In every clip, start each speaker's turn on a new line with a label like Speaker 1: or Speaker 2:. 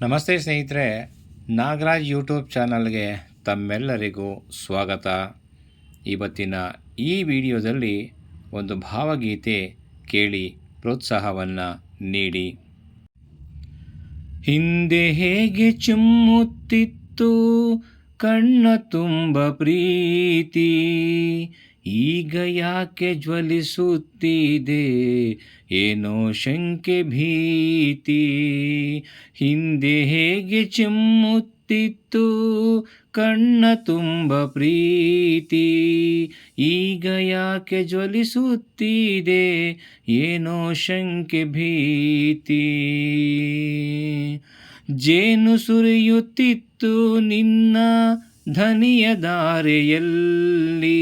Speaker 1: ನಮಸ್ತೆ ಸ್ನೇಹಿತರೆ, ನಾಗರಾಜ್ ಯೂಟ್ಯೂಬ್ ಚಾನಲ್ಗೆ ತಮ್ಮೆಲ್ಲರಿಗೂ ಸ್ವಾಗತ. ಇವತ್ತಿನ ಈ ವಿಡಿಯೋದಲ್ಲಿ ಒಂದು ಭಾವಗೀತೆ ಕೇಳಿ ಪ್ರೋತ್ಸಾಹವನ್ನು ನೀಡಿ. ಹಿಂದೆ ಹೇಗೆ ಚಿಮ್ಮುತ್ತಿತ್ತು ಕಣ್ಣ ತುಂಬ ಪ್ರೀತಿ, ಈಗ ಯಾಕೆ ಜ್ವಲಿಸುತ್ತಿದೆ ಏನೋ ಶಂಕೆ ಭೀತಿ. ಹಿಂದೆ ಹೇಗೆ ಚಿಮ್ಮುತ್ತಿತ್ತು ಕಣ್ಣ ತುಂಬ ಪ್ರೀತಿ, ಈಗ ಯಾಕೆ ಜ್ವಲಿಸುತ್ತಿದೆ ಏನೋ ಶಂಕೆ ಭೀತಿ. ಜೇನು ಸುರಿಯುತ್ತಿತ್ತು ನಿನ್ನ ಧನಿಯ ಧಾರೆಯಲ್ಲಿ,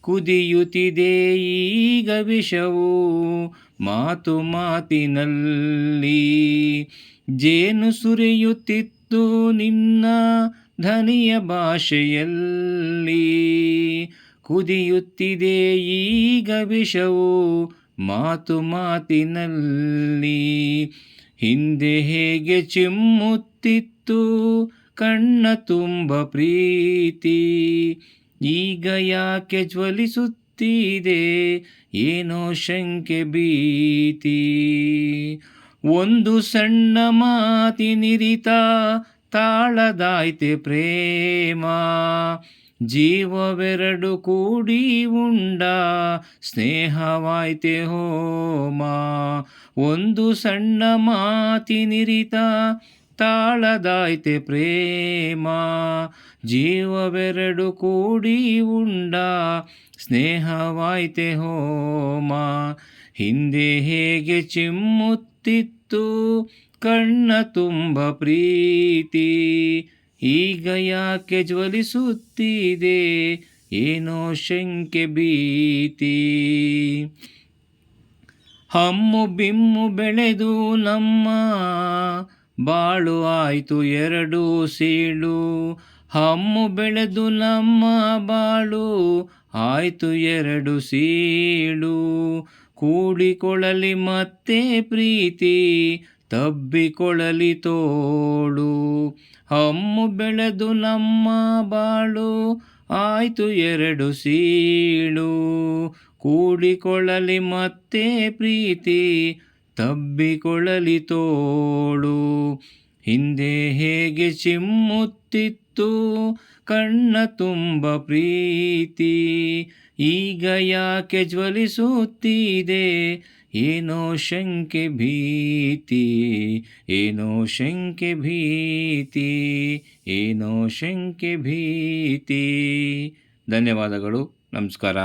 Speaker 1: ಕುದಿಯುತ್ತಿದೆ ಈಗ ವಿಷವು ಮಾತು ಮಾತಿನಲ್ಲಿ. ಜೇನು ಸುರಿಯುತ್ತಿತ್ತು ನಿನ್ನ ಧನಿಯ ಭಾಷೆಯಲ್ಲಿ, ಕುದಿಯುತ್ತಿದೆ ಈಗ ವಿಷವು ಮಾತು ಮಾತಿನಲ್ಲಿ. ಹಿಂದೆ ಹೇಗೆ ಚಿಮ್ಮುತ್ತಿತ್ತು ಕಣ್ಣ ತುಂಬ ಪ್ರೀತಿ, ಈಗ ಯಾಕೆ ಜ್ವಲಿಸುತ್ತಿದೆ ಏನೋ ಶಂಕೆ ಭೀತಿ. ಒಂದು ಸಣ್ಣ ಮಾತಿನಿರಿತ ತಾಳದಾಯ್ತೆ ಪ್ರೇಮ, ಜೀವವೆರಡು ಕೂಡಿ ಉಂಡ ಸ್ನೇಹವಾಯ್ತೆ ಹೋಮ. ಒಂದು ಸಣ್ಣ ಮಾತಿನಿರಿತ ತಾಳದಾಯ್ತೆ ಪ್ರೇಮ, ಜೀವವೆರಡು ಕೂಡಿ ಉಂಡ ಸ್ನೇಹವಾಯ್ತೆ ಹೋಮ. ಹಿಂದೆ ಹೇಗೆ ಚಿಮ್ಮುತ್ತಿತ್ತು ಕಣ್ಣ ತುಂಬ ಪ್ರೀತಿ, ಈಗ ಯಾಕೆ ಜ್ವಲಿಸುತ್ತಿದೆ ಏನೋ ಶಂಕೆ ಭೀತಿ. ಹಮ್ಮು ಬಿಮ್ಮು ಬೆಳೆದು ನಮ್ಮ ಬಾಳು ಆಯ್ತು ಎರಡು ಸೀಳು, ಹಮ್ಮು ಬೆಳೆದು ನಮ್ಮ ಬಾಳು ಆಯ್ತು ಎರಡು ಸೀಳು. ಕೂಡಿಕೊಳ್ಳಲಿ ಮತ್ತೆ ಪ್ರೀತಿ, ತಬ್ಬಿಕೊಳ್ಳಲಿ ತೋಳು. ಹಮ್ಮು ಬೆಳೆದು ನಮ್ಮ ಬಾಳು ಆಯ್ತು ಎರಡು ಸೀಳು, ಕೂಡಿಕೊಳ್ಳಲಿ ಮತ್ತೆ ಪ್ರೀತಿ, ತಬ್ಬಿಕೊಳ್ಳಲಿ ತೋಳು. ಹಿಂದೆ ಹೇಗೆ ಚಿಮ್ಮುತ್ತಿತ್ತು ಕಣ್ಣ ತುಂಬ ಪ್ರೀತಿ, ಈಗ ಯಾಕೆ ಜ್ವಲಿಸುತ್ತಿದೆ ಏನೋ ಶಂಕೆ ಭೀತಿ. ಏನೋ ಶಂಕೆ ಭೀತಿ, ಏನೋ ಶಂಕೆ ಭೀತಿ. ಧನ್ಯವಾದಗಳು. ನಮಸ್ಕಾರ.